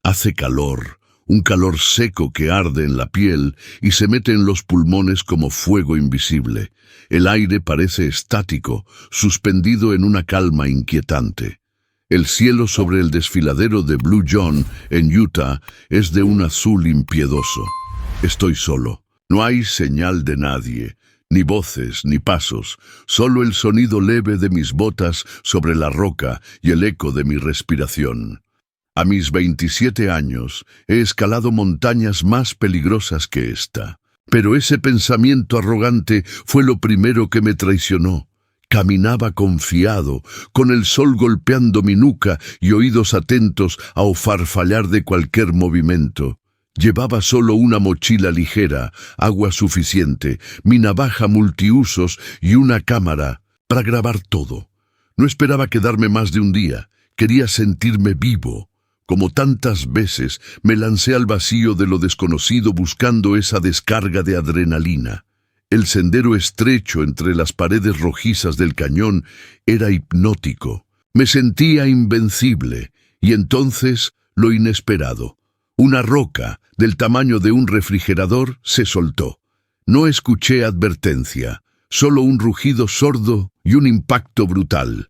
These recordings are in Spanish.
Hace calor, un calor seco que arde en la piel y se mete en los pulmones como fuego invisible. El aire parece estático, suspendido en una calma inquietante. El cielo sobre el desfiladero de Blue John, en Utah, es de un azul impiedoso. Estoy solo. No hay señal de nadie, ni voces, ni pasos, solo el sonido leve de mis botas sobre la roca y el eco de mi respiración. A mis 27 años he escalado montañas más peligrosas que esta, pero ese pensamiento arrogante fue lo primero que me traicionó. Caminaba confiado, con el sol golpeando mi nuca y oídos atentos a farfallar de cualquier movimiento. Llevaba solo una mochila ligera, agua suficiente, mi navaja multiusos y una cámara para grabar todo. No esperaba quedarme más de un día, quería sentirme vivo. Como tantas veces, me lancé al vacío de lo desconocido buscando esa descarga de adrenalina. El sendero estrecho entre las paredes rojizas del cañón era hipnótico. Me sentía invencible, y entonces lo inesperado. Una roca, del tamaño de un refrigerador, se soltó. No escuché advertencia, solo un rugido sordo y un impacto brutal.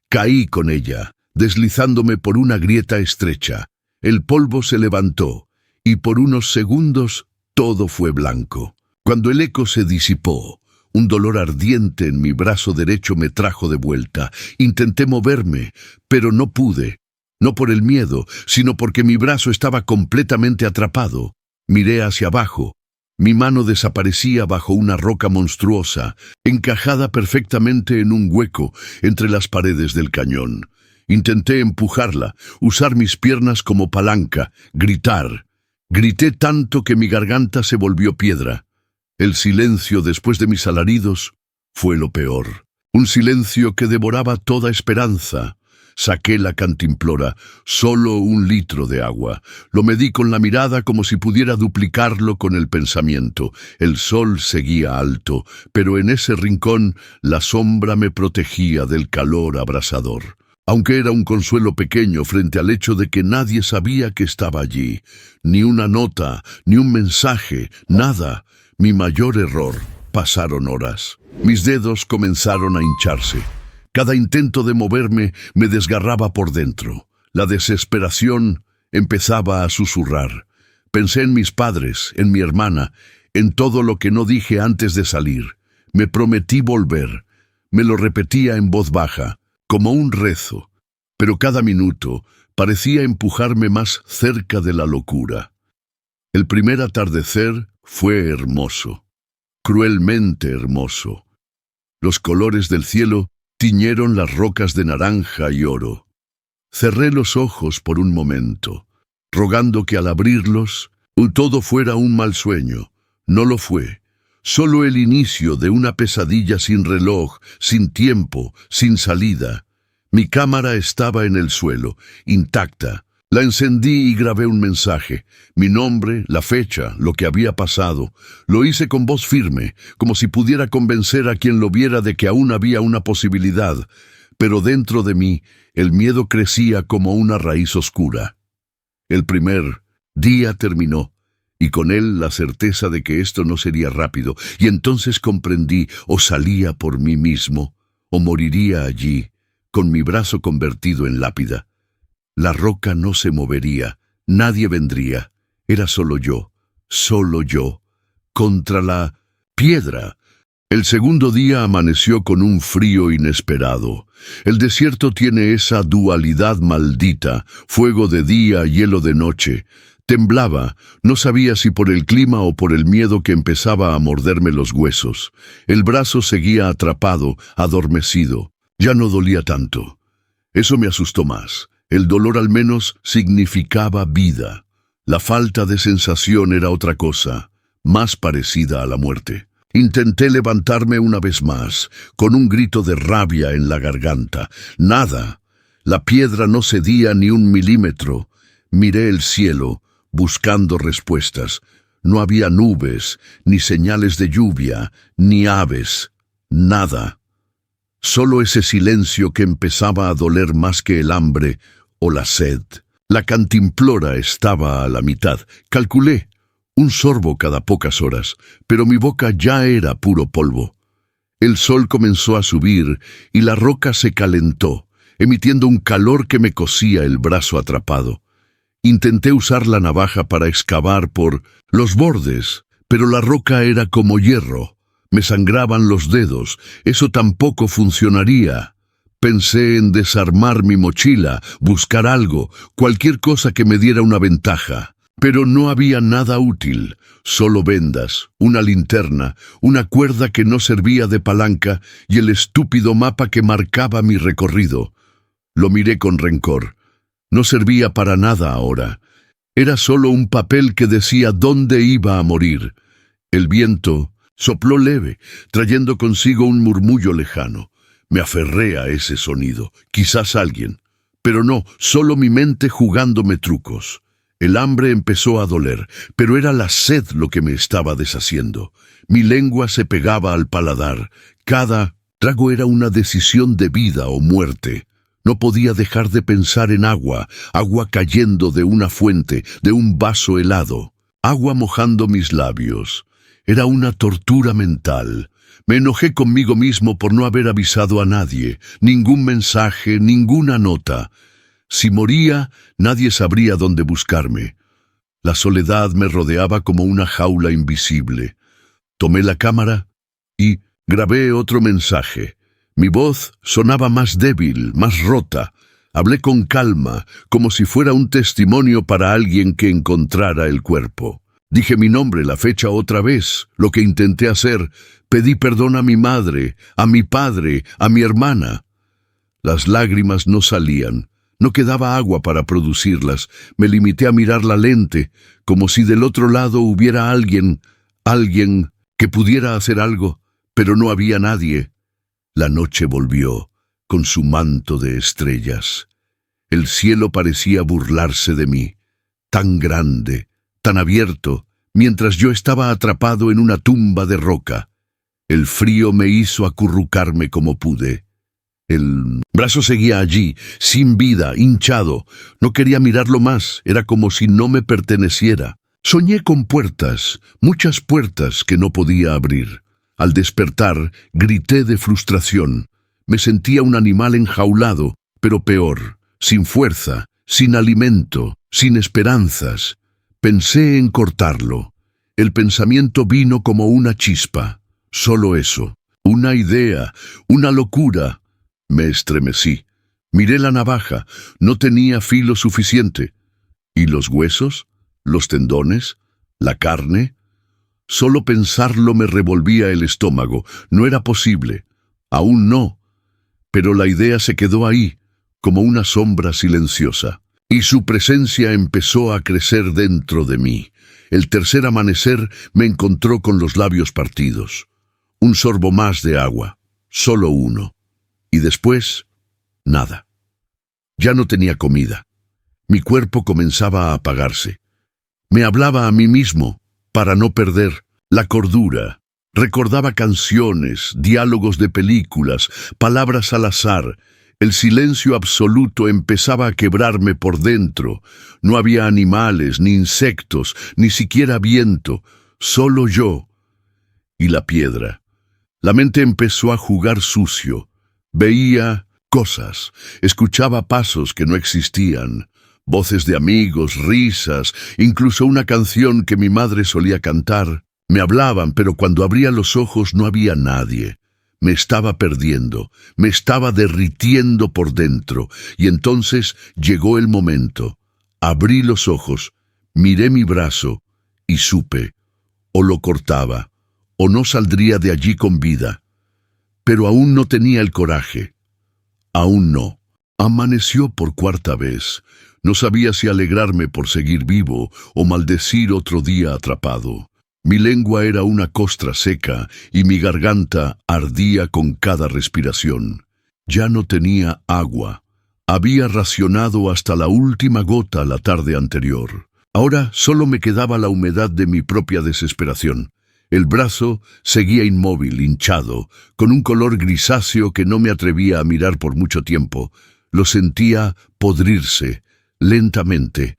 Caí con ella, deslizándome por una grieta estrecha. El polvo se levantó, y por unos segundos todo fue blanco. Cuando el eco se disipó, un dolor ardiente en mi brazo derecho me trajo de vuelta. Intenté moverme, pero no pude. No por el miedo, sino porque mi brazo estaba completamente atrapado. Miré hacia abajo. Mi mano desaparecía bajo una roca monstruosa, encajada perfectamente en un hueco entre las paredes del cañón. Intenté empujarla, usar mis piernas como palanca, gritar. Grité tanto que mi garganta se volvió piedra. El silencio después de mis alaridos fue lo peor. Un silencio que devoraba toda esperanza. Saqué la cantimplora, solo 1 litro de agua. Lo medí con la mirada como si pudiera duplicarlo con el pensamiento. El sol seguía alto, pero en ese rincón la sombra me protegía del calor abrasador. Aunque era un consuelo pequeño frente al hecho de que nadie sabía que estaba allí. Ni una nota, ni un mensaje, nada. Mi mayor error. Pasaron horas. Mis dedos comenzaron a hincharse. Cada intento de moverme me desgarraba por dentro. La desesperación empezaba a susurrar. Pensé en mis padres, en mi hermana, en todo lo que no dije antes de salir. Me prometí volver. Me lo repetía en voz baja, como un rezo. Pero cada minuto parecía empujarme más cerca de la locura. El primer atardecer fue hermoso, cruelmente hermoso. Los colores del cielo tiñeron las rocas de naranja y oro. Cerré los ojos por un momento, rogando que al abrirlos todo fuera un mal sueño. No lo fue, solo el inicio de una pesadilla sin reloj, sin tiempo, sin salida. Mi cámara estaba en el suelo, intacta. La encendí y grabé un mensaje. Mi nombre, la fecha, lo que había pasado. Lo hice con voz firme, como si pudiera convencer a quien lo viera de que aún había una posibilidad. Pero dentro de mí, el miedo crecía como una raíz oscura. El primer día terminó, y con él la certeza de que esto no sería rápido. Y entonces comprendí, o salía por mí mismo, o moriría allí, con mi brazo convertido en lápida. La roca no se movería, nadie vendría. Era solo yo, contra la piedra. El segundo día amaneció con un frío inesperado. El desierto tiene esa dualidad maldita, fuego de día, hielo de noche. Temblaba, no sabía si por el clima o por el miedo que empezaba a morderme los huesos. El brazo seguía atrapado, adormecido. Ya no dolía tanto. Eso me asustó más. El dolor al menos significaba vida. La falta de sensación era otra cosa, más parecida a la muerte. Intenté levantarme una vez más, con un grito de rabia en la garganta. Nada. La piedra no cedía ni 1 milímetro. Miré el cielo, buscando respuestas. No había nubes, ni señales de lluvia, ni aves. Nada. Solo ese silencio que empezaba a doler más que el hambre o la sed. La cantimplora estaba a la mitad. Calculé un sorbo cada pocas horas, pero mi boca ya era puro polvo. El sol comenzó a subir y la roca se calentó, emitiendo un calor que me cosía el brazo atrapado. Intenté usar la navaja para excavar por los bordes, pero la roca era como hierro. Me sangraban los dedos. Eso tampoco funcionaría. Pensé en desarmar mi mochila, buscar algo, cualquier cosa que me diera una ventaja. Pero no había nada útil, solo vendas, una linterna, una cuerda que no servía de palanca y el estúpido mapa que marcaba mi recorrido. Lo miré con rencor. No servía para nada ahora. Era solo un papel que decía dónde iba a morir. El viento sopló leve, trayendo consigo un murmullo lejano. Me aferré a ese sonido, quizás alguien. Pero no, solo mi mente jugándome trucos. El hambre empezó a doler, pero era la sed lo que me estaba deshaciendo. Mi lengua se pegaba al paladar. Cada trago era una decisión de vida o muerte. No podía dejar de pensar en agua, agua cayendo de una fuente, de un vaso helado, agua mojando mis labios. Era una tortura mental. Me enojé conmigo mismo por no haber avisado a nadie, ningún mensaje, ninguna nota. Si moría, nadie sabría dónde buscarme. La soledad me rodeaba como una jaula invisible. Tomé la cámara y grabé otro mensaje. Mi voz sonaba más débil, más rota. Hablé con calma, como si fuera un testimonio para alguien que encontrara el cuerpo. Dije mi nombre, la fecha otra vez, lo que intenté hacer. Pedí perdón a mi madre, a mi padre, a mi hermana. Las lágrimas no salían. No quedaba agua para producirlas. Me limité a mirar la lente, como si del otro lado hubiera alguien que pudiera hacer algo, pero no había nadie. La noche volvió, con su manto de estrellas. El cielo parecía burlarse de mí, tan grande, tan abierto, mientras yo estaba atrapado en una tumba de roca. El frío me hizo acurrucarme como pude. El brazo seguía allí, sin vida, hinchado. No quería mirarlo más, era como si no me perteneciera. Soñé con puertas, muchas puertas que no podía abrir. Al despertar, grité de frustración. Me sentía un animal enjaulado, pero peor, sin fuerza, sin alimento, sin esperanzas. Pensé en cortarlo. El pensamiento vino como una chispa. Solo eso. Una idea, una locura. Me estremecí. Miré la navaja. No tenía filo suficiente. ¿Y los huesos? ¿Los tendones? ¿La carne? Solo pensarlo me revolvía el estómago. No era posible. Aún no. Pero la idea se quedó ahí, como una sombra silenciosa. Y su presencia empezó a crecer dentro de mí. El tercer amanecer me encontró con los labios partidos. Un sorbo más de agua. Solo uno. Y después, nada. Ya no tenía comida. Mi cuerpo comenzaba a apagarse. Me hablaba a mí mismo, para no perder la cordura. Recordaba canciones, diálogos de películas, palabras al azar. El silencio absoluto empezaba a quebrarme por dentro. No había animales, ni insectos, ni siquiera viento. Solo yo y la piedra. La mente empezó a jugar sucio. Veía cosas, escuchaba pasos que no existían. Voces de amigos, risas, incluso una canción que mi madre solía cantar. Me hablaban, pero cuando abría los ojos no había nadie. Me estaba perdiendo, me estaba derritiendo por dentro, y entonces llegó el momento. Abrí los ojos, miré mi brazo y supe, o lo cortaba, o no saldría de allí con vida. Pero aún no tenía el coraje. Aún no. Amaneció por cuarta vez. No sabía si alegrarme por seguir vivo o maldecir otro día atrapado. Mi lengua era una costra seca y mi garganta ardía con cada respiración. Ya no tenía agua. Había racionado hasta la última gota la tarde anterior. Ahora solo me quedaba la humedad de mi propia desesperación. El brazo seguía inmóvil, hinchado, con un color grisáceo que no me atrevía a mirar por mucho tiempo. Lo sentía podrirse. lentamente,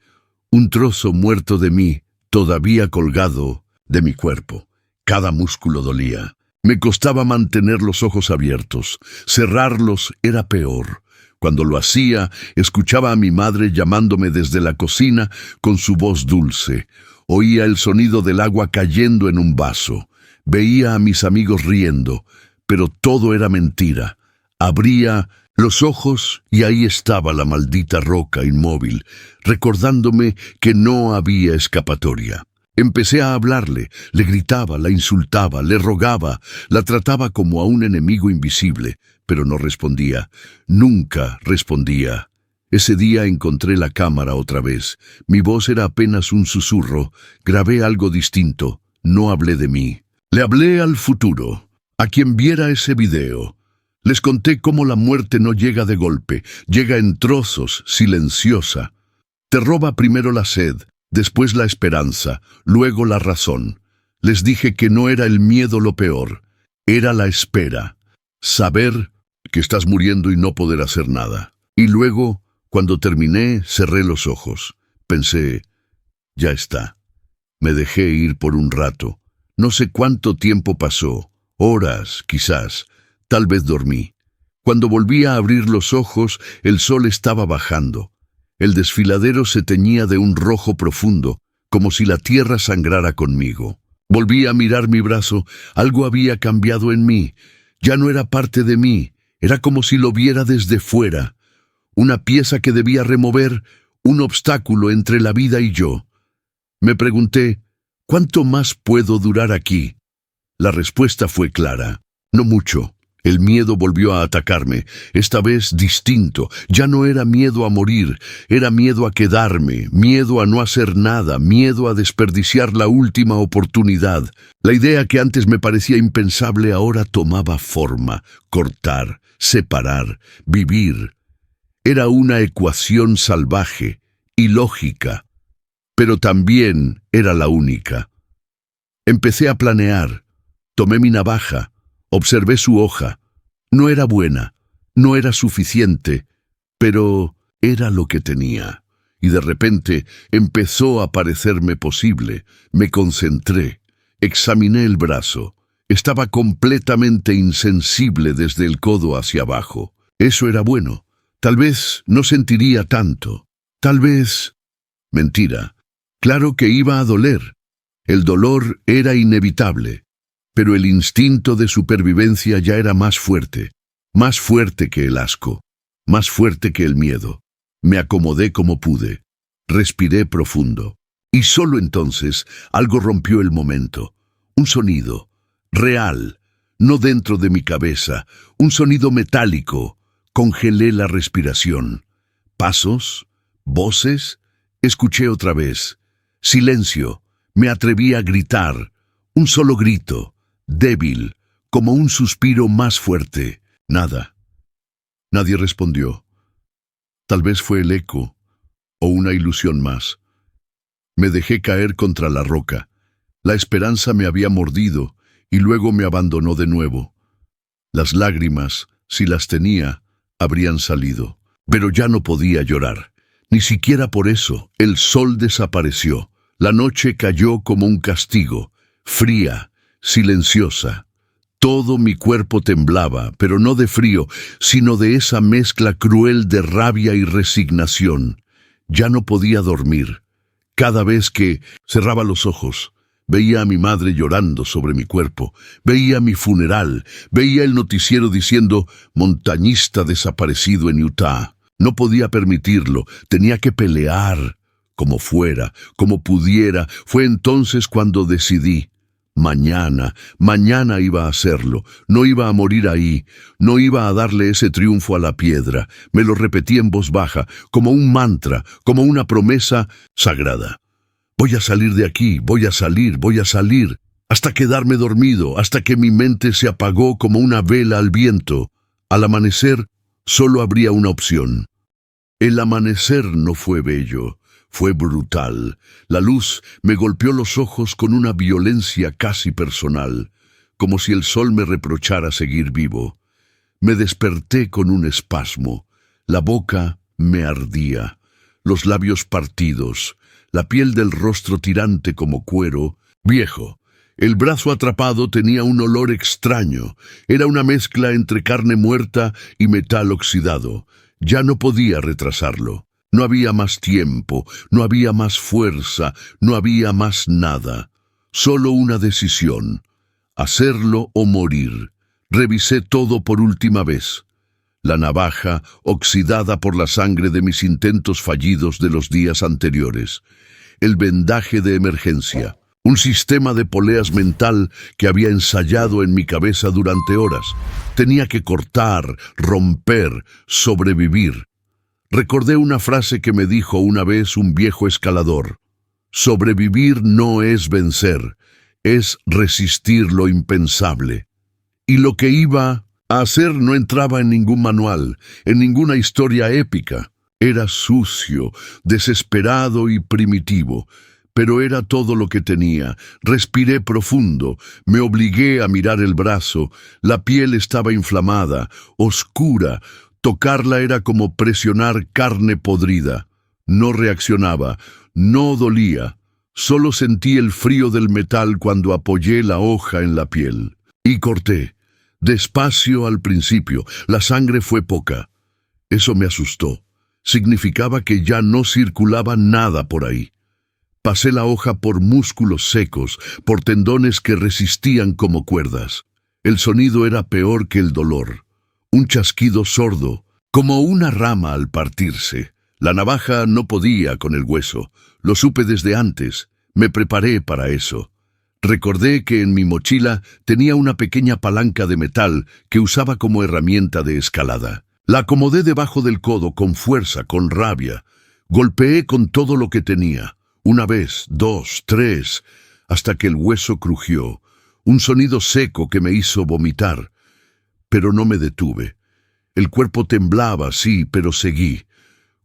un trozo muerto de mí, todavía colgado de mi cuerpo. Cada músculo dolía. Me costaba mantener los ojos abiertos. Cerrarlos era peor. Cuando lo hacía, escuchaba a mi madre llamándome desde la cocina con su voz dulce. Oía el sonido del agua cayendo en un vaso. Veía a mis amigos riendo, pero todo era mentira. Abría los ojos y ahí estaba la maldita roca inmóvil, recordándome que no había escapatoria. Empecé a hablarle, le gritaba, la insultaba, le rogaba, la trataba como a un enemigo invisible, pero no respondía, nunca respondía. Ese día encontré la cámara otra vez. Mi voz era apenas un susurro. Grabé algo distinto. No hablé de mí. Le hablé al futuro, a quien viera ese video. Les conté cómo la muerte no llega de golpe, llega en trozos, silenciosa. Te roba primero la sed, después la esperanza, luego la razón. Les dije que no era el miedo lo peor, era la espera. Saber que estás muriendo y no poder hacer nada. Y luego, cuando terminé, cerré los ojos. Pensé, ya está. Me dejé ir por un rato. No sé cuánto tiempo pasó, horas, quizás. Tal vez dormí. Cuando volví a abrir los ojos, el sol estaba bajando. El desfiladero se teñía de un rojo profundo, como si la tierra sangrara conmigo. Volví a mirar mi brazo. Algo había cambiado en mí. Ya no era parte de mí. Era como si lo viera desde fuera. Una pieza que debía remover, un obstáculo entre la vida y yo. Me pregunté, ¿cuánto más puedo durar aquí? La respuesta fue clara. No mucho. El miedo volvió a atacarme, esta vez distinto. Ya no era miedo a morir, era miedo a quedarme, miedo a no hacer nada, miedo a desperdiciar la última oportunidad. La idea que antes me parecía impensable ahora tomaba forma. Cortar, separar, vivir. Era una ecuación salvaje, ilógica, pero también era la única. Empecé a planear. Tomé mi navaja. Observé su hoja. No era buena, no era suficiente, pero era lo que tenía. Y de repente empezó a parecerme posible. Me concentré, examiné el brazo. Estaba completamente insensible desde el codo hacia abajo. Eso era bueno. Tal vez no sentiría tanto. Tal vez... Mentira. Claro que iba a doler. El dolor era inevitable. Pero el instinto de supervivencia ya era más fuerte que el asco, más fuerte que el miedo. Me acomodé como pude, respiré profundo, y solo entonces algo rompió el momento. Un sonido, real, no dentro de mi cabeza, un sonido metálico. Congelé la respiración. Pasos, voces, escuché otra vez. Silencio, me atreví a gritar, un solo grito. Débil, como un suspiro más fuerte. Nada. Nadie respondió. Tal vez fue el eco, o una ilusión más. Me dejé caer contra la roca. La esperanza me había mordido, y luego me abandonó de nuevo. Las lágrimas, si las tenía, habrían salido. Pero ya no podía llorar. Ni siquiera por eso. El sol desapareció. La noche cayó como un castigo, fría, silenciosa. Todo mi cuerpo temblaba, pero no de frío, sino de esa mezcla cruel de rabia y resignación. Ya no podía dormir. Cada vez que cerraba los ojos, veía a mi madre llorando sobre mi cuerpo, veía mi funeral, veía el noticiero diciendo montañista desaparecido en Utah. No podía permitirlo, tenía que pelear, como fuera, como pudiera. Fue entonces cuando decidí. Mañana iba a hacerlo, no iba a morir ahí, no iba a darle ese triunfo a la piedra. Me lo repetí en voz baja, como un mantra, como una promesa sagrada. Voy a salir de aquí, voy a salir, hasta quedarme dormido, hasta que mi mente se apagó como una vela al viento. Al amanecer, solo habría una opción. El amanecer no fue bello. Fue brutal. La luz me golpeó los ojos con una violencia casi personal, como si el sol me reprochara seguir vivo. Me desperté con un espasmo. La boca me ardía. los labios partidos, la piel del rostro tirante como cuero, viejo. El brazo atrapado tenía un olor extraño. Era una mezcla entre carne muerta y metal oxidado. Ya no podía retrasarlo. No había más tiempo, no había más fuerza, no había más nada. Solo una decisión: hacerlo o morir. Revisé todo por última vez. La navaja, oxidada por la sangre de mis intentos fallidos de los días anteriores. El vendaje de emergencia. Un sistema de poleas mental que había ensayado en mi cabeza durante horas. Tenía que cortar, romper, sobrevivir. Recordé una frase que me dijo una vez un viejo escalador. Sobrevivir no es vencer, es resistir lo impensable. Y lo que iba a hacer no entraba en ningún manual, en ninguna historia épica. Era sucio, desesperado y primitivo. Pero era todo lo que tenía. Respiré profundo, me obligué a mirar el brazo. La piel estaba inflamada, oscura. Tocarla era como presionar carne podrida. No reaccionaba, no dolía. Solo sentí el frío del metal cuando apoyé la hoja en la piel. Y corté. Despacio al principio. La sangre fue poca. Eso me asustó. Significaba que ya no circulaba nada por ahí. Pasé la hoja por músculos secos, por tendones que resistían como cuerdas. El sonido era peor que el dolor. Un chasquido sordo, como una rama al partirse. La navaja no podía con el hueso. Lo supe desde antes. Me preparé para eso. Recordé que en mi mochila tenía una pequeña palanca de metal que usaba como herramienta de escalada. La acomodé debajo del codo con fuerza, con rabia. Golpeé con todo lo que tenía. Una vez, dos, tres, hasta que el hueso crujió. Un sonido seco que me hizo vomitar. Pero no me detuve. El cuerpo temblaba, sí, pero seguí.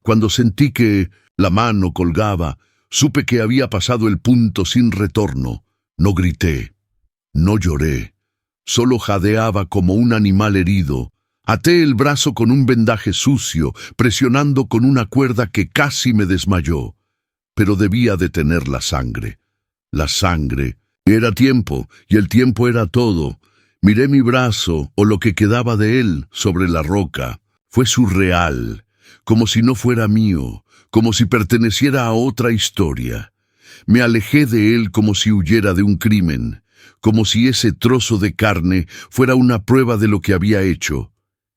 Cuando sentí que la mano colgaba, supe que había pasado el punto sin retorno. No grité, no lloré, solo jadeaba como un animal herido. Até el brazo con un vendaje sucio, presionando con una cuerda que casi me desmayó. Pero debía detener la sangre. La sangre. Era tiempo, y el tiempo era todo. Miré mi brazo, o lo que quedaba de él, sobre la roca. Fue surreal, como si no fuera mío, como si perteneciera a otra historia. Me alejé de él como si huyera de un crimen, como si ese trozo de carne fuera una prueba de lo que había hecho,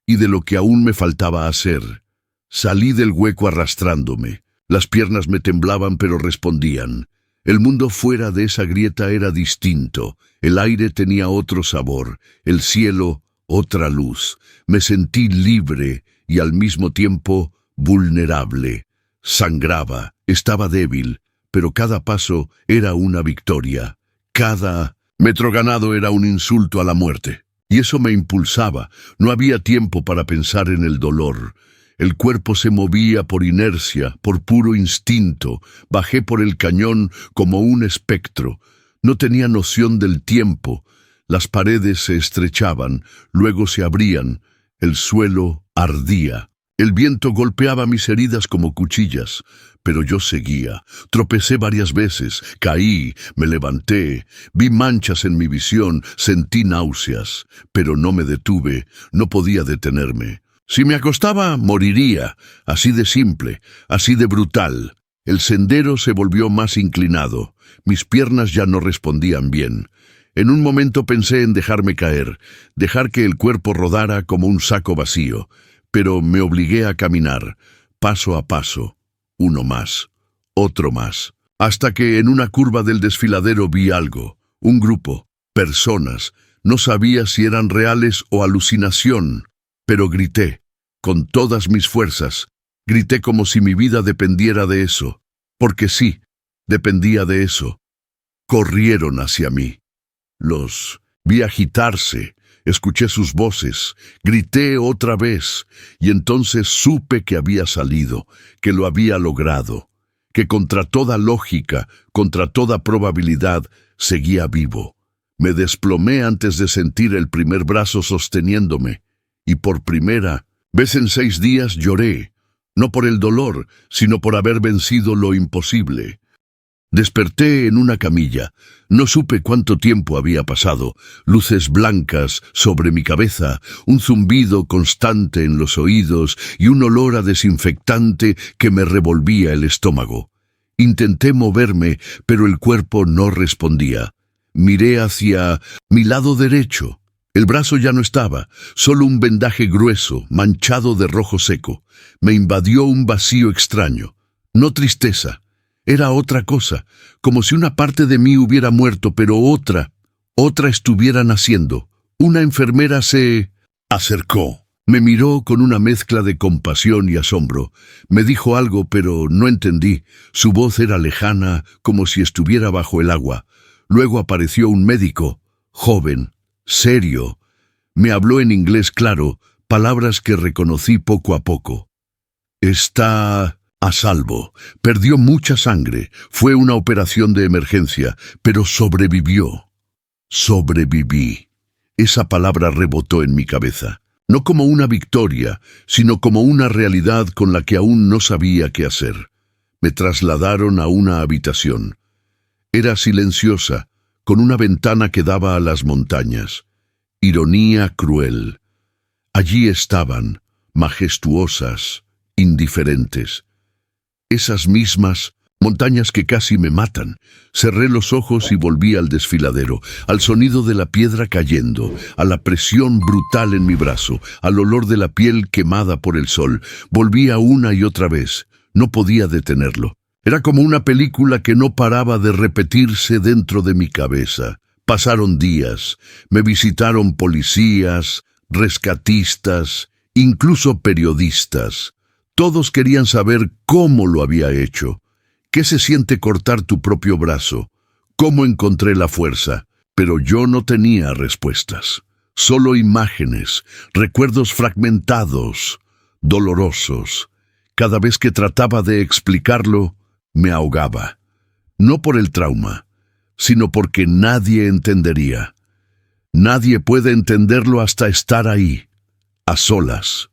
y de lo que aún me faltaba hacer. Salí del hueco arrastrándome. Las piernas me temblaban pero respondían. El mundo fuera de esa grieta era distinto. El aire tenía otro sabor, el cielo otra luz. Me sentí libre y al mismo tiempo vulnerable. Sangraba, estaba débil, pero cada paso era una victoria. Cada metro ganado era un insulto a la muerte. Y eso me impulsaba. No había tiempo para pensar en el dolor. El cuerpo se movía por inercia, por puro instinto. Bajé por el cañón como un espectro. No tenía noción del tiempo. Las paredes se estrechaban, luego se abrían. El suelo ardía. El viento golpeaba mis heridas como cuchillas, pero yo seguía. Tropecé varias veces, caí, me levanté, vi manchas en mi visión, sentí náuseas, pero no me detuve, no podía detenerme. Si me acostaba, moriría, así de simple, así de brutal. El sendero se volvió más inclinado, mis piernas ya no respondían bien. En un momento pensé en dejarme caer, dejar que el cuerpo rodara como un saco vacío. Pero me obligué a caminar, paso a paso, uno más, otro más, hasta que en una curva del desfiladero vi algo, un grupo, personas. No sabía si eran reales o alucinación, pero grité, con todas mis fuerzas, grité como si mi vida dependiera de eso, porque sí, dependía de eso. Corrieron hacia mí. Los vi agitarse. Escuché sus voces, grité otra vez, y entonces supe que había salido, que lo había logrado, que contra toda lógica, contra toda probabilidad, seguía vivo. Me desplomé antes de sentir el primer brazo sosteniéndome, y por primera vez en 6 días lloré. no por el dolor, sino por haber vencido lo imposible. Desperté en una camilla. No supe cuánto tiempo había pasado. Luces blancas sobre mi cabeza, un zumbido constante en los oídos y un olor a desinfectante que me revolvía el estómago. Intenté moverme, pero el cuerpo no respondía. Miré hacia mi lado derecho. El brazo ya no estaba, solo un vendaje grueso, manchado de rojo seco. Me invadió un vacío extraño. No tristeza. Era otra cosa, como si una parte de mí hubiera muerto, pero otra estuviera naciendo. Una enfermera se acercó. Me miró con una mezcla de compasión y asombro. Me dijo algo, pero no entendí. Su voz era lejana, como si estuviera bajo el agua. Luego apareció un médico, joven, serio. Me habló en inglés claro, palabras que reconocí poco a poco. Está a salvo. Perdió mucha sangre. Fue una operación de emergencia, pero sobrevivió. Sobreviví. Esa palabra rebotó en mi cabeza. No como una victoria, sino como una realidad con la que aún no sabía qué hacer. Me trasladaron a una habitación. Era silenciosa, con una ventana que daba a las montañas. Ironía cruel. Allí estaban, majestuosas, indiferentes. Esas mismas montañas que casi me matan. Cerré los ojos y volví al desfiladero, al sonido de la piedra cayendo, a la presión brutal en mi brazo, al olor de la piel quemada por el sol. Volvía una y otra vez. No podía detenerlo. Era como una película que no paraba de repetirse dentro de mi cabeza. Pasaron días. Me visitaron policías, rescatistas, incluso periodistas. Todos querían saber cómo lo había hecho. ¿Qué se siente cortar tu propio brazo? ¿Cómo encontré la fuerza? Pero yo no tenía respuestas. Solo imágenes, recuerdos fragmentados, dolorosos. Cada vez que trataba de explicarlo, me ahogaba. No por el trauma, sino porque nadie entendería. Nadie puede entenderlo hasta estar ahí, a solas,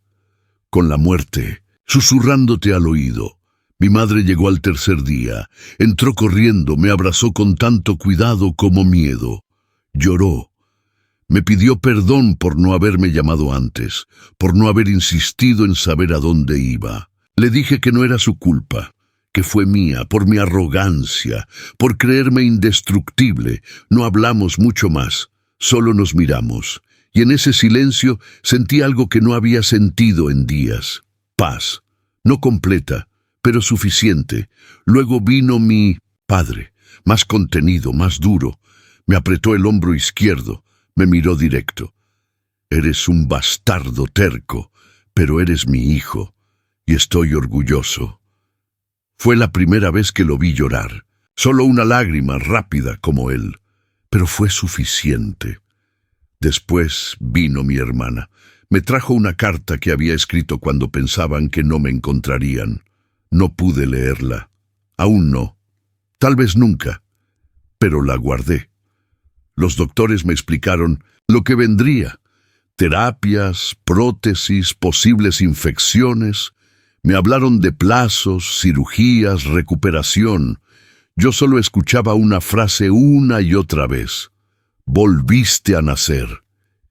con la muerte, susurrándote al oído. Mi madre llegó al tercer día, entró corriendo, me abrazó con tanto cuidado como miedo. Lloró. Me pidió perdón por no haberme llamado antes, por no haber insistido en saber a dónde iba. Le dije que no era su culpa, que fue mía, por mi arrogancia, por creerme indestructible. No hablamos mucho más, solo nos miramos, y en ese silencio sentí algo que no había sentido en días. Paz, no completa, pero suficiente. Luego vino mi padre, más contenido, más duro. Me apretó el hombro izquierdo, me miró directo. Eres un bastardo terco, pero eres mi hijo, y estoy orgulloso. Fue la primera vez que lo vi llorar, solo una lágrima rápida como él, pero fue suficiente. Después vino mi hermana. Me trajo una carta que había escrito cuando pensaban que no me encontrarían. No pude leerla. Aún no. Tal vez nunca. Pero la guardé. Los doctores me explicaron lo que vendría. Terapias, prótesis, posibles infecciones. Me hablaron de plazos, cirugías, recuperación. Yo solo escuchaba una frase una y otra vez. Volviste a nacer.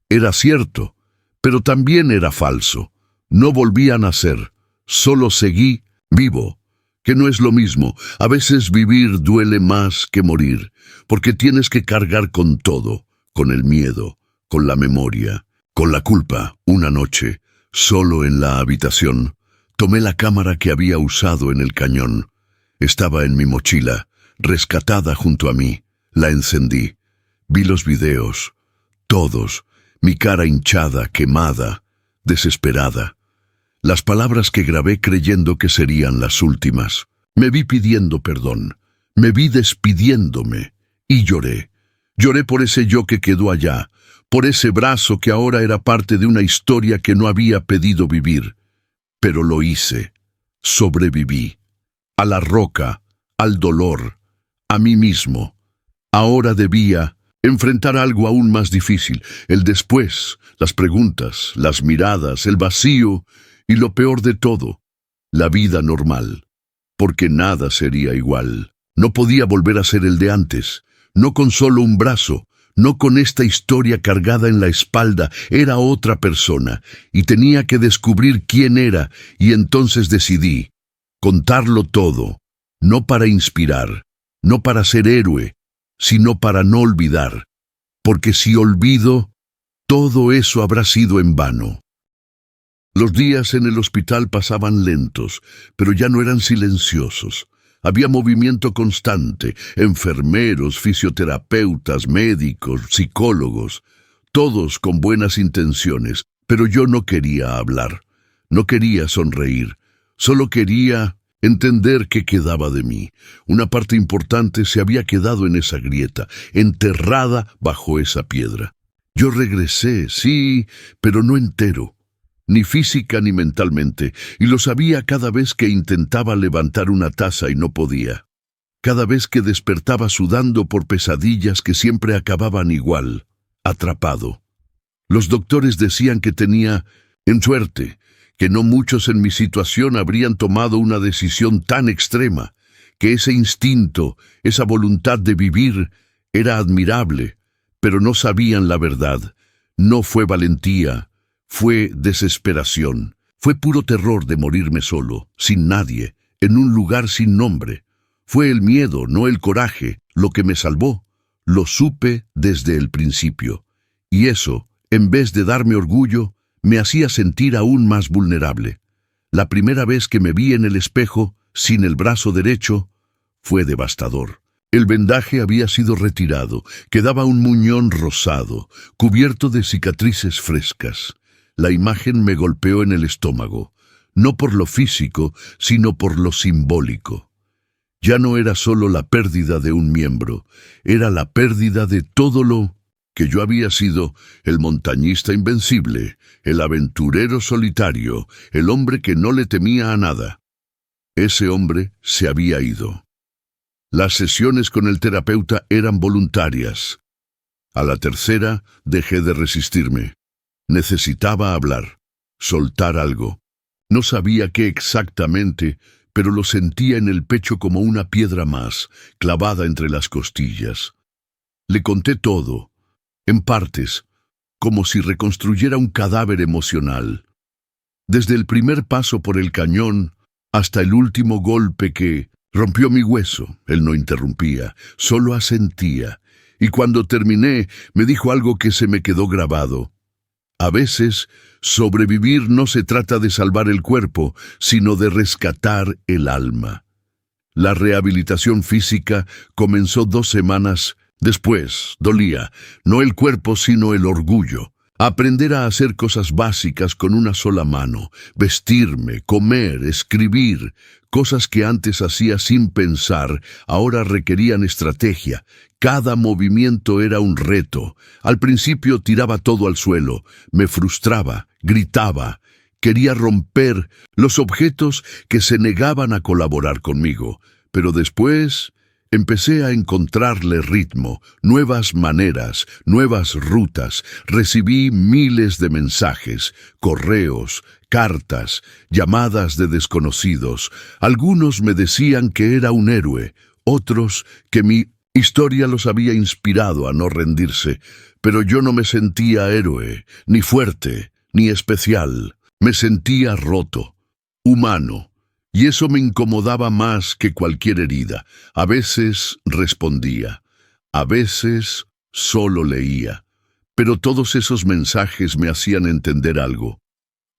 Era cierto, pero también era falso. No volví a nacer. Solo seguí vivo, que no es lo mismo. A veces vivir duele más que morir, porque tienes que cargar con todo, con el miedo, con la memoria, con la culpa. Una noche, solo en la habitación, tomé la cámara que había usado en el cañón. Estaba en mi mochila, rescatada junto a mí. La encendí. Vi los videos, todos, mi cara hinchada, quemada, desesperada. Las palabras que grabé creyendo que serían las últimas. Me vi pidiendo perdón, me vi despidiéndome y lloré. Lloré por ese yo que quedó allá, por ese brazo que ahora era parte de una historia que no había pedido vivir. Pero lo hice, sobreviví. A la roca, al dolor, a mí mismo. Ahora debía enfrentar algo aún más difícil, el después, las preguntas, las miradas, el vacío y lo peor de todo, la vida normal, porque nada sería igual. No podía volver a ser el de antes, no con solo un brazo, no con esta historia cargada en la espalda. Era otra persona, y tenía que descubrir quién era, y entonces decidí contarlo todo, no para inspirar, no para ser héroe, sino para no olvidar, porque si olvido, todo eso habrá sido en vano. Los días en el hospital pasaban lentos, pero ya no eran silenciosos. Había movimiento constante, enfermeros, fisioterapeutas, médicos, psicólogos, todos con buenas intenciones, pero yo no quería hablar, no quería sonreír, solo quería entender qué quedaba de mí. Una parte importante se había quedado en esa grieta, enterrada bajo esa piedra. Yo regresé, sí, pero no entero, ni física ni mentalmente, y lo sabía cada vez que intentaba levantar una taza y no podía. Cada vez que despertaba sudando por pesadillas que siempre acababan igual, atrapado. Los doctores decían que tenía en suerte, que no muchos en mi situación habrían tomado una decisión tan extrema, que ese instinto, esa voluntad de vivir, era admirable, pero no sabían la verdad. No fue valentía, fue desesperación, fue puro terror de morirme solo, sin nadie, en un lugar sin nombre. Fue el miedo, no el coraje, lo que me salvó. Lo supe desde el principio. Y eso, en vez de darme orgullo, me hacía sentir aún más vulnerable. La primera vez que me vi en el espejo, sin el brazo derecho, fue devastador. El vendaje había sido retirado, quedaba un muñón rosado, cubierto de cicatrices frescas. La imagen me golpeó en el estómago, no por lo físico, sino por lo simbólico. Ya no era solo la pérdida de un miembro, era la pérdida de todo lo que yo había sido: el montañista invencible, el aventurero solitario, el hombre que no le temía a nada. Ese hombre se había ido. Las sesiones con el terapeuta eran voluntarias. A la tercera dejé de resistirme. Necesitaba hablar, soltar algo. No sabía qué exactamente, pero lo sentía en el pecho como una piedra más, clavada entre las costillas. Le conté todo, en partes, como si reconstruyera un cadáver emocional. Desde el primer paso por el cañón hasta el último golpe que rompió mi hueso. Él no interrumpía, solo asentía. Y cuando terminé, me dijo algo que se me quedó grabado. A veces, sobrevivir no se trata de salvar el cuerpo, sino de rescatar el alma. La rehabilitación física comenzó 2 semanas después. Dolía, no el cuerpo, sino el orgullo. Aprender a hacer cosas básicas con una sola mano, vestirme, comer, escribir, cosas que antes hacía sin pensar, ahora requerían estrategia. Cada movimiento era un reto. Al principio tiraba todo al suelo, me frustraba, gritaba, quería romper los objetos que se negaban a colaborar conmigo, pero después empecé a encontrarle ritmo, nuevas maneras, nuevas rutas. Recibí miles de mensajes, correos, cartas, llamadas de desconocidos. Algunos me decían que era un héroe, otros que mi historia los había inspirado a no rendirse, pero yo no me sentía héroe, ni fuerte, ni especial. Me sentía roto, humano. Y eso me incomodaba más que cualquier herida. A veces respondía, a veces solo leía. Pero todos esos mensajes me hacían entender algo.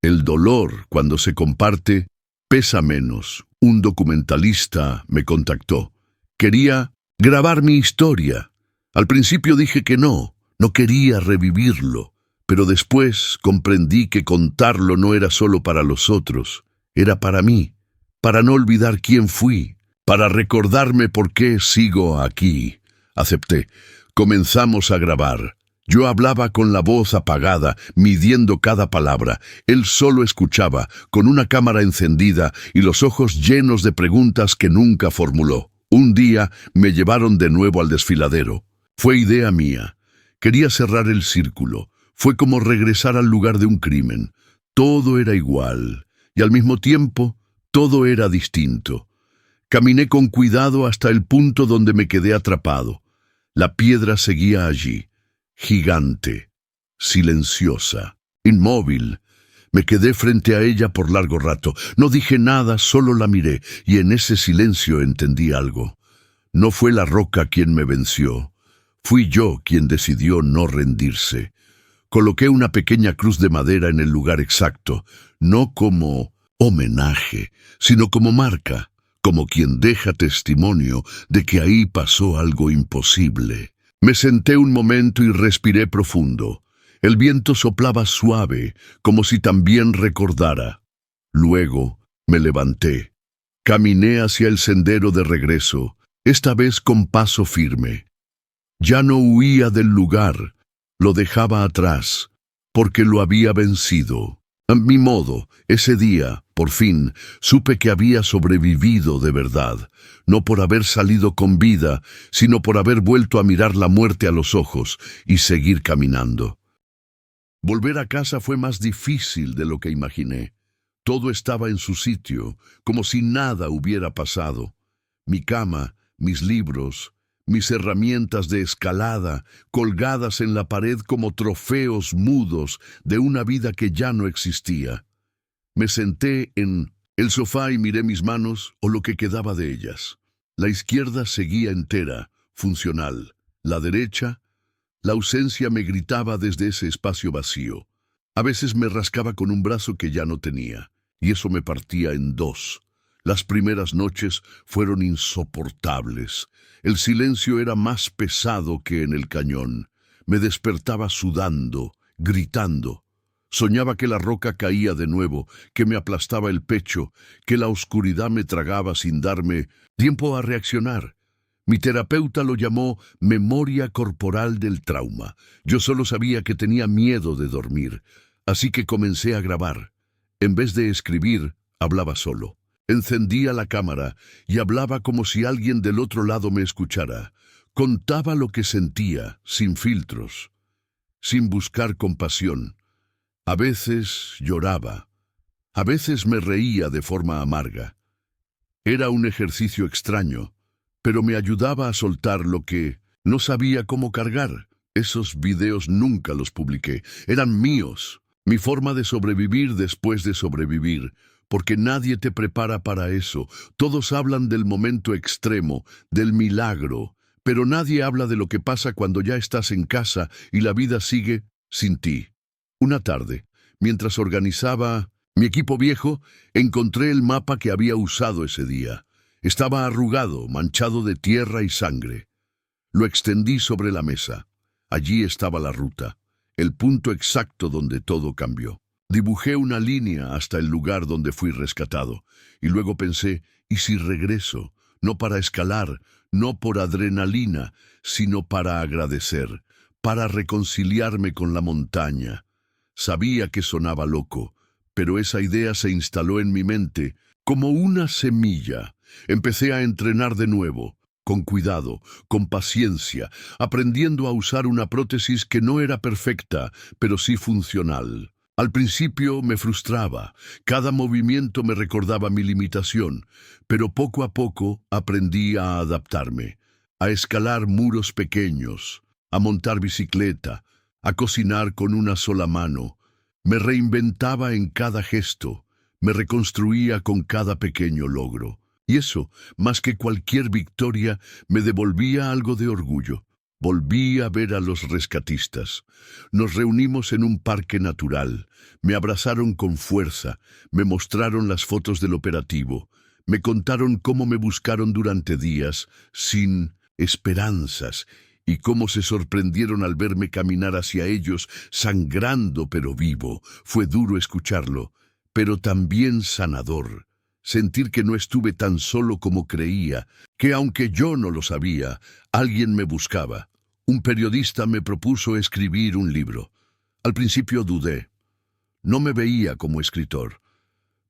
El dolor, cuando se comparte, pesa menos. Un documentalista me contactó. Quería grabar mi historia. Al principio dije que no quería revivirlo. Pero después comprendí que contarlo no era solo para los otros, era para mí. Para no olvidar quién fui, para recordarme por qué sigo aquí. Acepté. Comenzamos a grabar. Yo hablaba con la voz apagada, midiendo cada palabra. Él solo escuchaba, con una cámara encendida y los ojos llenos de preguntas que nunca formuló. Un día me llevaron de nuevo al desfiladero. Fue idea mía. Quería cerrar el círculo. Fue como regresar al lugar de un crimen. Todo era igual, y al mismo tiempo Todo era distinto. Caminé con cuidado hasta el punto donde me quedé atrapado. La piedra seguía allí, gigante, silenciosa, inmóvil. Me quedé frente a ella por largo rato. No dije nada, solo la miré, y en ese silencio entendí algo. No fue la roca quien me venció. Fui yo quien decidió no rendirse. Coloqué una pequeña cruz de madera en el lugar exacto, no como homenaje, sino como marca, como quien deja testimonio de que ahí pasó algo imposible. Me senté un momento y respiré profundo. El viento soplaba suave, como si también recordara. Luego me levanté. Caminé hacia el sendero de regreso, esta vez con paso firme. Ya no huía del lugar, lo dejaba atrás, porque lo había vencido. A mi modo, ese día, por fin, supe que había sobrevivido de verdad, no por haber salido con vida, sino por haber vuelto a mirar la muerte a los ojos y seguir caminando. Volver a casa fue más difícil de lo que imaginé. Todo estaba en su sitio, como si nada hubiera pasado. Mi cama, mis libros, mis herramientas de escalada, colgadas en la pared como trofeos mudos de una vida que ya no existía. Me senté en el sofá y miré mis manos o lo que quedaba de ellas. La izquierda seguía entera, funcional. La derecha, la ausencia me gritaba desde ese espacio vacío. A veces me rascaba con un brazo que ya no tenía, y eso me partía en dos. Las primeras noches fueron insoportables. El silencio era más pesado que en el cañón. Me despertaba sudando, gritando. Soñaba que la roca caía de nuevo, que me aplastaba el pecho, que la oscuridad me tragaba sin darme tiempo a reaccionar. Mi terapeuta lo llamó memoria corporal del trauma. Yo solo sabía que tenía miedo de dormir, así que comencé a grabar. En vez de escribir, hablaba solo. Encendía la cámara y hablaba como si alguien del otro lado me escuchara. Contaba lo que sentía, sin filtros, sin buscar compasión. A veces lloraba, a veces me reía de forma amarga. Era un ejercicio extraño, pero me ayudaba a soltar lo que no sabía cómo cargar. Esos videos nunca los publiqué, eran míos, mi forma de sobrevivir después de sobrevivir, porque nadie te prepara para eso. Todos hablan del momento extremo, del milagro, pero nadie habla de lo que pasa cuando ya estás en casa y la vida sigue sin ti. Una tarde, mientras organizaba mi equipo viejo, encontré el mapa que había usado ese día. Estaba arrugado, manchado de tierra y sangre. Lo extendí sobre la mesa. Allí estaba la ruta, el punto exacto donde todo cambió. Dibujé una línea hasta el lugar donde fui rescatado, y luego pensé, ¿y si regreso? No para escalar, no por adrenalina, sino para agradecer, para reconciliarme con la montaña. Sabía que sonaba loco, pero esa idea se instaló en mi mente como una semilla. Empecé a entrenar de nuevo, con cuidado, con paciencia, aprendiendo a usar una prótesis que no era perfecta, pero sí funcional. Al principio me frustraba, cada movimiento me recordaba mi limitación, pero poco a poco aprendí a adaptarme, a escalar muros pequeños, a montar bicicleta, a cocinar con una sola mano. Me reinventaba en cada gesto, me reconstruía con cada pequeño logro. Y eso, más que cualquier victoria, me devolvía algo de orgullo. Volví a ver a los rescatistas. Nos reunimos en un parque natural. Me abrazaron con fuerza, me mostraron las fotos del operativo, me contaron cómo me buscaron durante días, sin esperanzas, y cómo se sorprendieron al verme caminar hacia ellos, sangrando pero vivo. Fue duro escucharlo, pero también sanador. Sentir que no estuve tan solo como creía, que aunque yo no lo sabía, alguien me buscaba. Un periodista me propuso escribir un libro. Al principio dudé. No me veía como escritor,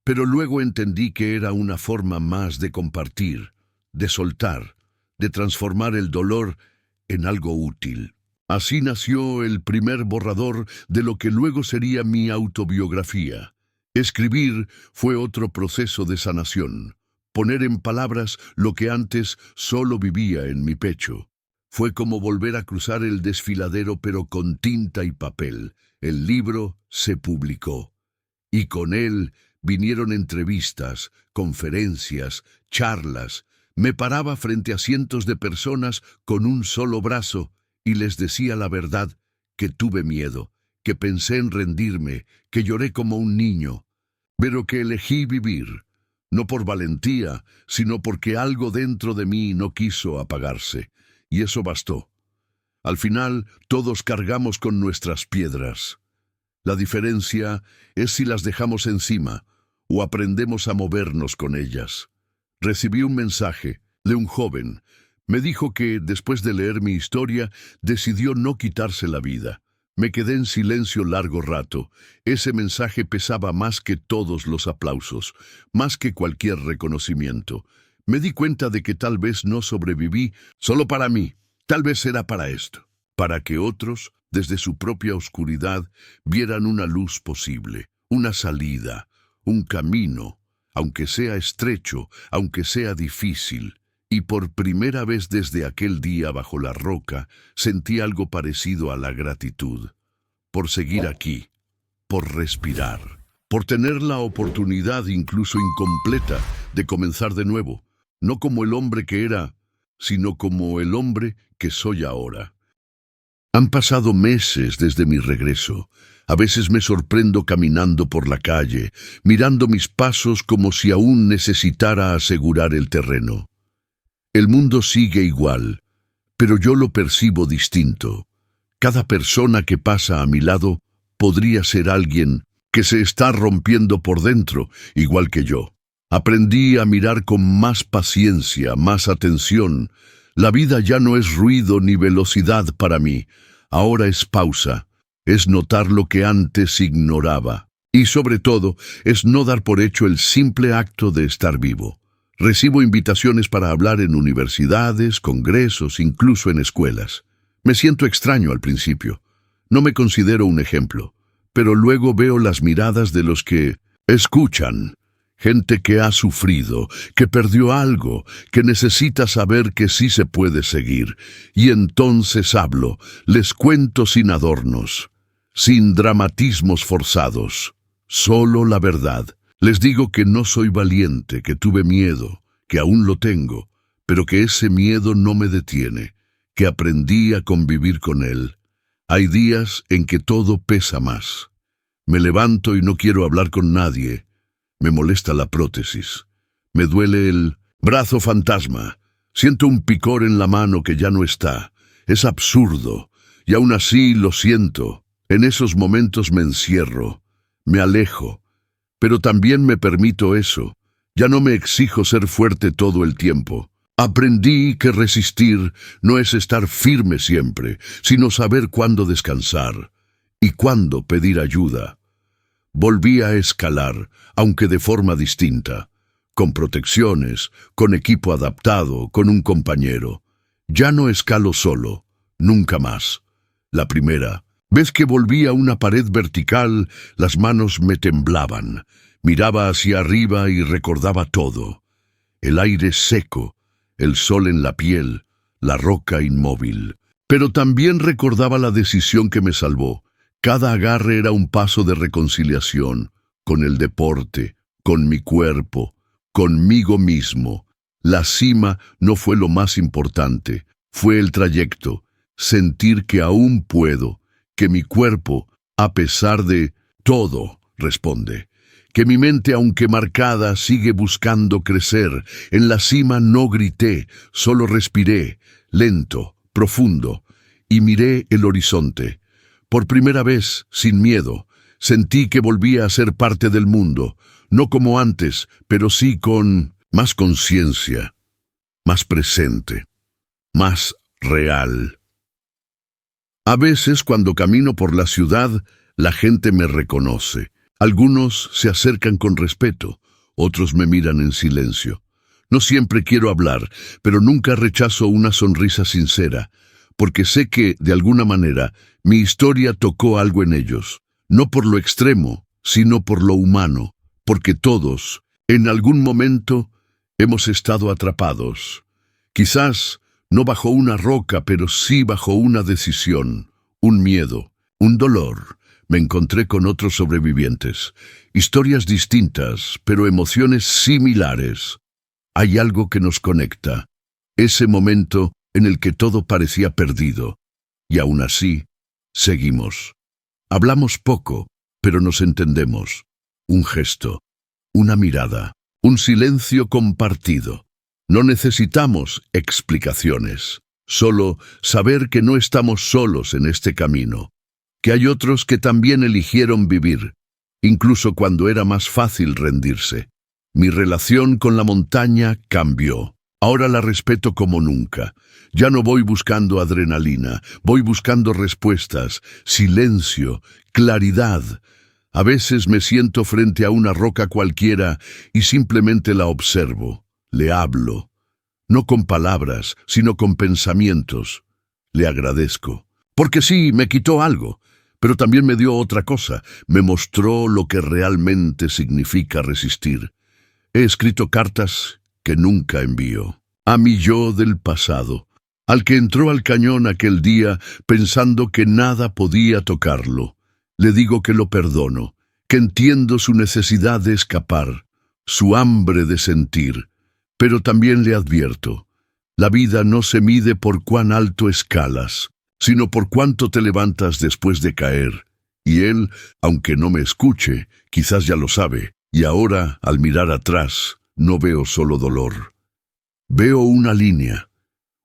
pero luego entendí que era una forma más de compartir, de soltar, de transformar el dolor en algo útil. Así nació el primer borrador de lo que luego sería mi autobiografía. Escribir fue otro proceso de sanación. Poner en palabras lo que antes solo vivía en mi pecho. Fue como volver a cruzar el desfiladero pero con tinta y papel. El libro se publicó. Y con él vinieron entrevistas, conferencias, charlas. Me paraba frente a cientos de personas con un solo brazo y les decía la verdad, que tuve miedo, que pensé en rendirme, que lloré como un niño, pero que elegí vivir, no por valentía, sino porque algo dentro de mí no quiso apagarse, y eso bastó. Al final, todos cargamos con nuestras piedras. La diferencia es si las dejamos encima o aprendemos a movernos con ellas. Recibí un mensaje de un joven. Me dijo que, después de leer mi historia, decidió no quitarse la vida. Me quedé en silencio largo rato. Ese mensaje pesaba más que todos los aplausos, más que cualquier reconocimiento. Me di cuenta de que tal vez no sobreviví solo para mí, tal vez era para esto, para que otros, desde su propia oscuridad, vieran una luz posible, una salida, un camino, aunque sea estrecho, aunque sea difícil. Y por primera vez desde aquel día bajo la roca, sentí algo parecido a la gratitud. Por seguir aquí, por respirar, por tener la oportunidad incluso incompleta de comenzar de nuevo, no como el hombre que era, sino como el hombre que soy ahora. Han pasado meses desde mi regreso. A veces me sorprendo caminando por la calle, mirando mis pasos como si aún necesitara asegurar el terreno. El mundo sigue igual, pero yo lo percibo distinto. Cada persona que pasa a mi lado podría ser alguien que se está rompiendo por dentro, igual que yo. Aprendí a mirar con más paciencia, más atención. La vida ya no es ruido ni velocidad para mí. Ahora es pausa, es notar lo que antes ignoraba. Y sobre todo, es no dar por hecho el simple acto de estar vivo. Recibo invitaciones para hablar en universidades, congresos, incluso en escuelas. Me siento extraño al principio. No me considero un ejemplo, pero luego veo las miradas de los que escuchan. Gente que ha sufrido, que perdió algo, que necesita saber que sí se puede seguir. Y entonces hablo, les cuento sin adornos, sin dramatismos forzados, solo la verdad. Les digo que no soy valiente, que tuve miedo, que aún lo tengo, pero que ese miedo no me detiene, que aprendí a convivir con él. Hay días en que todo pesa más. Me levanto y no quiero hablar con nadie. Me molesta la prótesis. Me duele el brazo fantasma. Siento un picor en la mano que ya no está. Es absurdo, y aún así lo siento. En esos momentos me encierro, me alejo. Pero también me permito eso. Ya no me exijo ser fuerte todo el tiempo. Aprendí que resistir no es estar firme siempre, sino saber cuándo descansar y cuándo pedir ayuda. Volví a escalar, aunque de forma distinta, con protecciones, con equipo adaptado, con un compañero. Ya no escalo solo, nunca más. La primera vez que volví a una pared vertical, las manos me temblaban. Miraba hacia arriba y recordaba todo. El aire seco, el sol en la piel, la roca inmóvil. Pero también recordaba la decisión que me salvó. Cada agarre era un paso de reconciliación, con el deporte, con mi cuerpo, conmigo mismo. La cima no fue lo más importante, fue el trayecto, sentir que aún puedo, que mi cuerpo, a pesar de todo, responde. Que mi mente, aunque marcada, sigue buscando crecer. En la cima no grité, solo respiré, lento, profundo, y miré el horizonte. Por primera vez, sin miedo, sentí que volvía a ser parte del mundo, no como antes, pero sí con más conciencia, más presente, más real. A veces, cuando camino por la ciudad, la gente me reconoce. Algunos se acercan con respeto, otros me miran en silencio. No siempre quiero hablar, pero nunca rechazo una sonrisa sincera, porque sé que, de alguna manera, mi historia tocó algo en ellos, no por lo extremo, sino por lo humano, porque todos, en algún momento, hemos estado atrapados. Quizás no bajo una roca, pero sí bajo una decisión, un miedo, un dolor. Me encontré con otros sobrevivientes, historias distintas, pero emociones similares. Hay algo que nos conecta, ese momento en el que todo parecía perdido, y aún así, seguimos. Hablamos poco, pero nos entendemos. Un gesto, una mirada, un silencio compartido. No necesitamos explicaciones, solo saber que no estamos solos en este camino, que hay otros que también eligieron vivir, incluso cuando era más fácil rendirse. Mi relación con la montaña cambió. Ahora la respeto como nunca. Ya no voy buscando adrenalina, voy buscando respuestas, silencio, claridad. A veces me siento frente a una roca cualquiera y simplemente la observo, le hablo. No con palabras, sino con pensamientos. Le agradezco. Porque sí, me quitó algo, pero también me dio otra cosa. Me mostró lo que realmente significa resistir. He escrito cartas que nunca envío. A mi yo del pasado, al que entró al cañón aquel día pensando que nada podía tocarlo. Le digo que lo perdono, que entiendo su necesidad de escapar, su hambre de sentir. Pero también le advierto, la vida no se mide por cuán alto escalas, sino por cuánto te levantas después de caer. Y él, aunque no me escuche, quizás ya lo sabe, y ahora, al mirar atrás, no veo solo dolor. Veo una línea,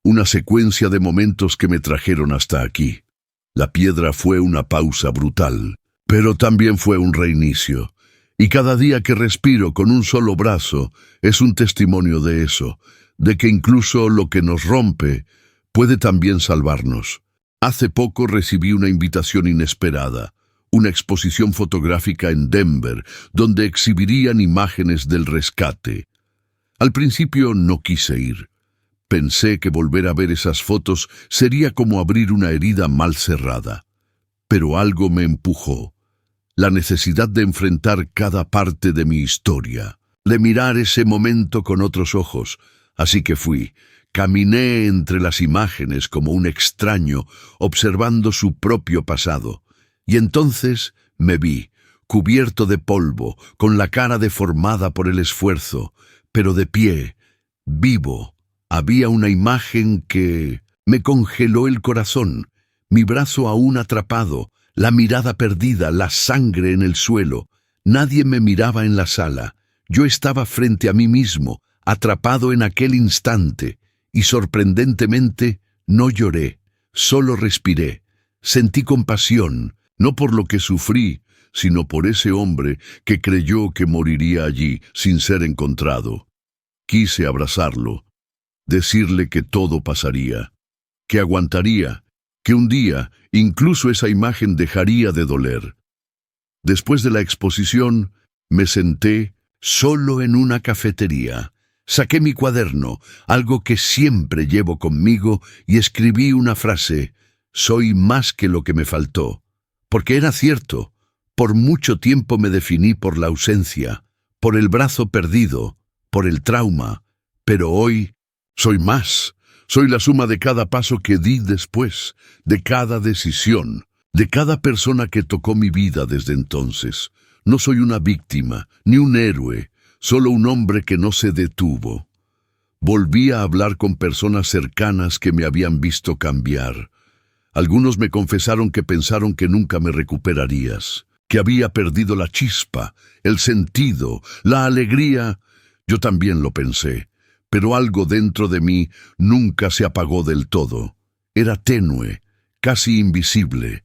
una secuencia de momentos que me trajeron hasta aquí. La piedra fue una pausa brutal, pero también fue un reinicio. Y cada día que respiro con un solo brazo es un testimonio de eso, de que incluso lo que nos rompe puede también salvarnos. Hace poco recibí una invitación inesperada, una exposición fotográfica en Denver, donde exhibirían imágenes del rescate. Al principio no quise ir. Pensé que volver a ver esas fotos sería como abrir una herida mal cerrada. Pero algo me empujó. La necesidad de enfrentar cada parte de mi historia, de mirar ese momento con otros ojos. Así que fui. Caminé entre las imágenes como un extraño, observando su propio pasado. Y entonces me vi, cubierto de polvo, con la cara deformada por el esfuerzo, pero de pie, vivo. Había una imagen que me congeló el corazón, mi brazo aún atrapado, la mirada perdida, la sangre en el suelo. Nadie me miraba en la sala. Yo estaba frente a mí mismo, atrapado en aquel instante, y sorprendentemente no lloré, solo respiré. Sentí compasión, no por lo que sufrí, sino por ese hombre que creyó que moriría allí sin ser encontrado. Quise abrazarlo, decirle que todo pasaría, que aguantaría, que un día incluso esa imagen dejaría de doler. Después de la exposición, me senté solo en una cafetería. Saqué mi cuaderno, algo que siempre llevo conmigo, y escribí una frase: soy más que lo que me faltó. Porque era cierto, por mucho tiempo me definí por la ausencia, por el brazo perdido, por el trauma, pero hoy soy más. Soy la suma de cada paso que di después, de cada decisión, de cada persona que tocó mi vida desde entonces. No soy una víctima, ni un héroe, solo un hombre que no se detuvo. Volví a hablar con personas cercanas que me habían visto cambiar. Algunos me confesaron que pensaron que nunca me recuperarías, que había perdido la chispa, el sentido, la alegría. Yo también lo pensé, pero algo dentro de mí nunca se apagó del todo. Era tenue, casi invisible,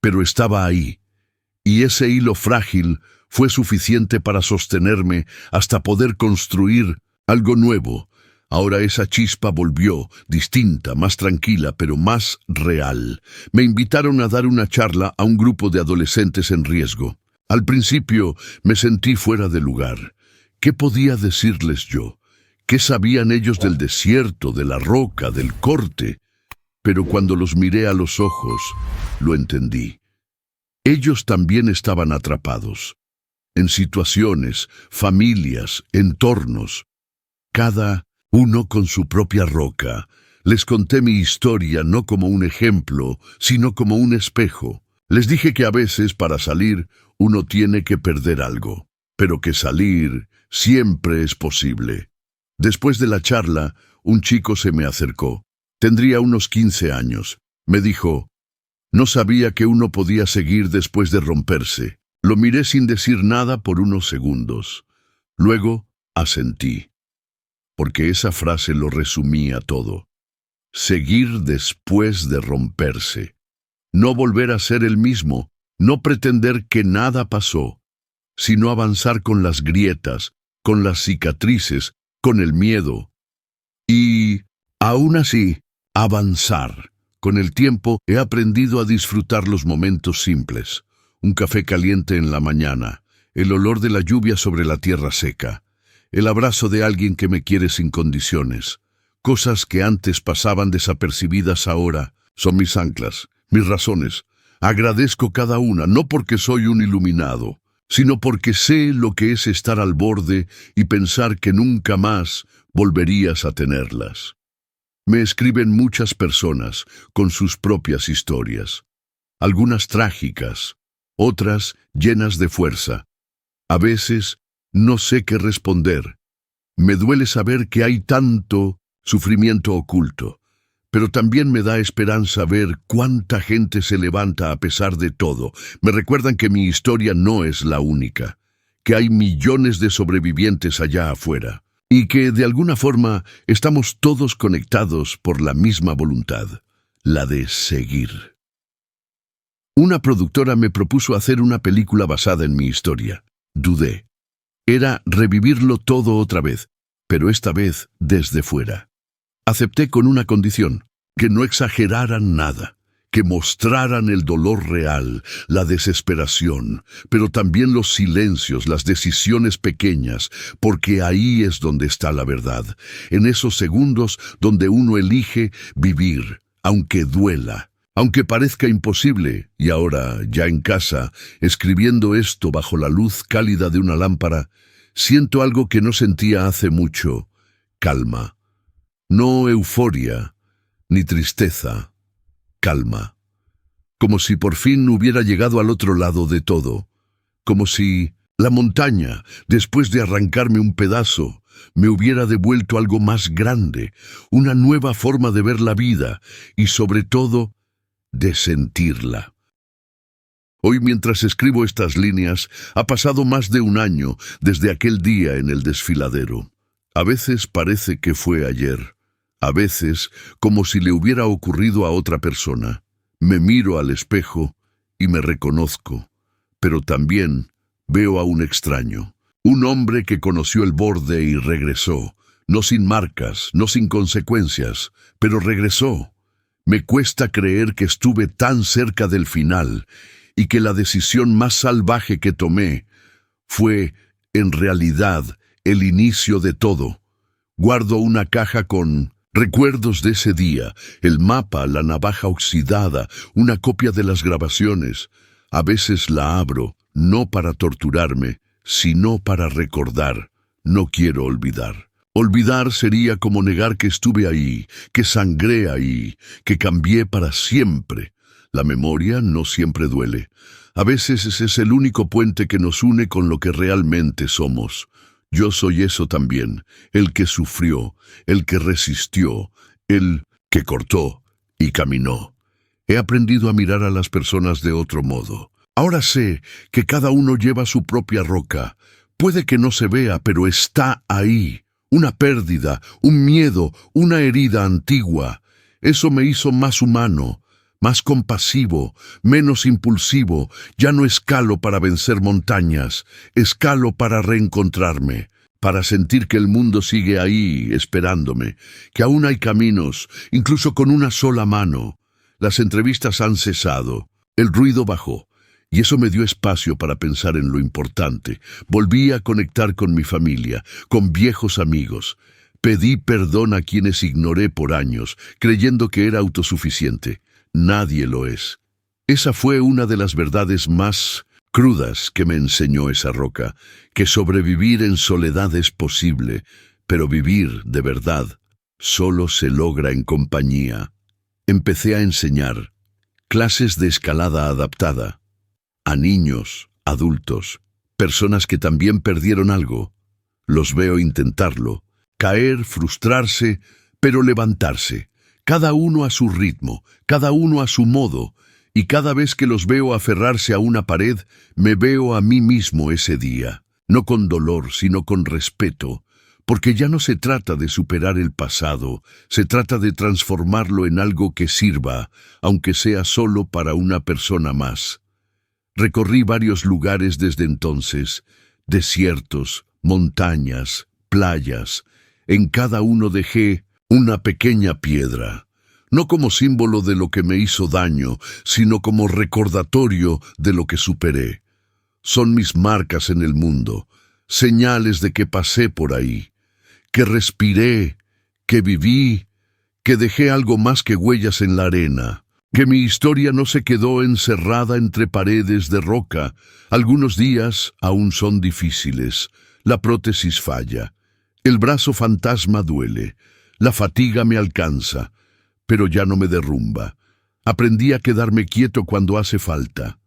pero estaba ahí, y ese hilo frágil fue suficiente para sostenerme hasta poder construir algo nuevo. Ahora esa chispa volvió, distinta, más tranquila, pero más real. Me invitaron a dar una charla a un grupo de adolescentes en riesgo. Al principio me sentí fuera de lugar. ¿Qué podía decirles yo? ¿Qué sabían ellos del desierto, de la roca, del corte? Pero cuando los miré a los ojos, lo entendí. Ellos también estaban atrapados. en situaciones, familias, entornos, cada uno con su propia roca. Les conté mi historia no como un ejemplo, sino como un espejo. Les dije que a veces para salir uno tiene que perder algo, pero que salir siempre es posible. Después de la charla, un chico se me acercó. Tendría unos 15 años. Me dijo, no sabía que uno podía seguir después de romperse. Lo miré sin decir nada por unos segundos. Luego asentí, porque esa frase lo resumía todo. Seguir después de romperse. No volver a ser el mismo, no pretender que nada pasó, sino avanzar con las grietas, con las cicatrices, con el miedo. Y, aún así, avanzar. Con el tiempo he aprendido a disfrutar los momentos simples. Un café caliente en la mañana, el olor de la lluvia sobre la tierra seca, el abrazo de alguien que me quiere sin condiciones. Cosas que antes pasaban desapercibidas ahora son mis anclas, mis razones. Agradezco cada una, no porque soy un iluminado, sino porque sé lo que es estar al borde y pensar que nunca más volverías a tenerlas. Me escriben muchas personas con sus propias historias, algunas trágicas, otras llenas de fuerza. A veces no sé qué responder. Me duele saber que hay tanto sufrimiento oculto, pero también me da esperanza ver cuánta gente se levanta a pesar de todo. Me recuerdan que mi historia no es la única, que hay millones de sobrevivientes allá afuera, y que de alguna forma estamos todos conectados por la misma voluntad, la de seguir. Una productora me propuso hacer una película basada en mi historia. Dudé. Era revivirlo todo otra vez, pero esta vez desde fuera. Acepté con una condición, que no exageraran nada, que mostraran el dolor real, la desesperación, pero también los silencios, las decisiones pequeñas, porque ahí es donde está la verdad, en esos segundos donde uno elige vivir, aunque duela, aunque parezca imposible. Y ahora, ya en casa, escribiendo esto bajo la luz cálida de una lámpara, siento algo que no sentía hace mucho: calma. No euforia, ni tristeza, calma. Como si por fin hubiera llegado al otro lado de todo. Como si la montaña, después de arrancarme un pedazo, me hubiera devuelto algo más grande, una nueva forma de ver la vida y, sobre todo, de sentirla. Hoy, mientras escribo estas líneas, ha pasado más de un año desde aquel día en el desfiladero. A veces parece que fue ayer. A veces, como si le hubiera ocurrido a otra persona. Me miro al espejo y me reconozco, pero también veo a un extraño, un hombre que conoció el borde y regresó, no sin marcas, no sin consecuencias, pero regresó. Me cuesta creer que estuve tan cerca del final y que la decisión más salvaje que tomé fue, en realidad, el inicio de todo. Guardo una caja con recuerdos de ese día, el mapa, la navaja oxidada, una copia de las grabaciones. A veces la abro, no para torturarme, sino para recordar. No quiero olvidar. Olvidar sería como negar que estuve ahí, que sangré ahí, que cambié para siempre. La memoria no siempre duele. A veces ese es el único puente que nos une con lo que realmente somos. Yo soy eso también, el que sufrió, el que resistió, el que cortó y caminó. He aprendido a mirar a las personas de otro modo. Ahora sé que cada uno lleva su propia roca. Puede que no se vea, pero está ahí. Una pérdida, un miedo, una herida antigua. Eso me hizo más humano, más compasivo, menos impulsivo. Ya no escalo para vencer montañas, escalo para reencontrarme, para sentir que el mundo sigue ahí esperándome, que aún hay caminos, incluso con una sola mano. Las entrevistas han cesado, el ruido bajó, y eso me dio espacio para pensar en lo importante. Volví a conectar con mi familia, con viejos amigos. Pedí perdón a quienes ignoré por años, creyendo que era autosuficiente. Nadie lo es. Esa fue una de las verdades más crudas que me enseñó esa roca, que sobrevivir en soledad es posible, pero vivir de verdad solo se logra en compañía. Empecé a enseñar clases de escalada adaptada a niños, adultos, personas que también perdieron algo. Los veo intentarlo, caer, frustrarse, pero levantarse, cada uno a su ritmo, cada uno a su modo, y cada vez que los veo aferrarse a una pared, me veo a mí mismo ese día, no con dolor, sino con respeto, porque ya no se trata de superar el pasado, se trata de transformarlo en algo que sirva, aunque sea solo para una persona más. Recorrí varios lugares desde entonces, desiertos, montañas, playas. En cada uno dejé una pequeña piedra, no como símbolo de lo que me hizo daño, sino como recordatorio de lo que superé. Son mis marcas en el mundo, señales de que pasé por ahí, que respiré, que viví, que dejé algo más que huellas en la arena, que mi historia no se quedó encerrada entre paredes de roca. Algunos días aún son difíciles, la prótesis falla, el brazo fantasma duele, la fatiga me alcanza, pero ya no me derrumba. Aprendí a quedarme quieto cuando hace falta,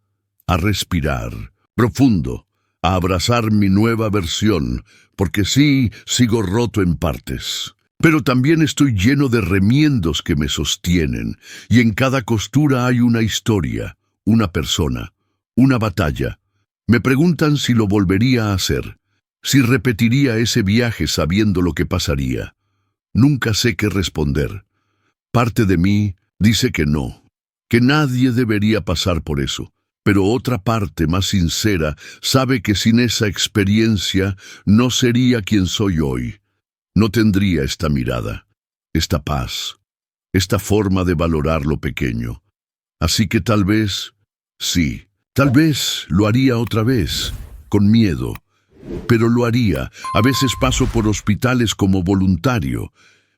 a respirar profundo, a abrazar mi nueva versión, porque sí, sigo roto en partes. Pero también estoy lleno de remiendos que me sostienen, y en cada costura hay una historia, una persona, una batalla. Me preguntan si lo volvería a hacer, si repetiría ese viaje sabiendo lo que pasaría. Nunca sé qué responder. Parte de mí dice que no, que nadie debería pasar por eso, pero otra parte más sincera sabe que sin esa experiencia no sería quien soy hoy. No tendría esta mirada, esta paz, esta forma de valorar lo pequeño. Así que tal vez, sí, tal vez lo haría otra vez, con miedo, pero lo haría. A veces paso por hospitales como voluntario.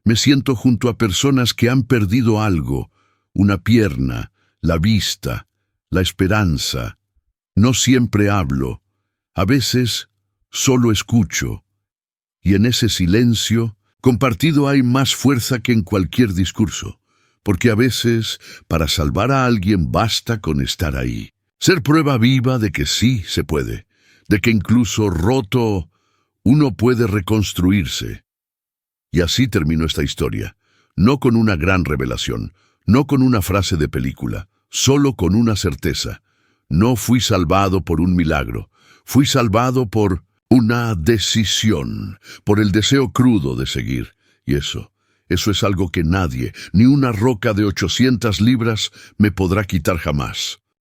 Me siento junto a personas que han perdido algo, una pierna, la vista, la esperanza. No siempre hablo, a veces solo escucho. Y en ese silencio compartido hay más fuerza que en cualquier discurso, porque a veces para salvar a alguien basta con estar ahí. Ser prueba viva de que sí se puede, de que incluso roto uno puede reconstruirse. Y así terminó esta historia, no con una gran revelación, no con una frase de película, solo con una certeza. No fui salvado por un milagro, fui salvado por una decisión, por el deseo crudo de seguir. Y eso es algo que nadie, ni una roca de 800 libras, me podrá quitar jamás.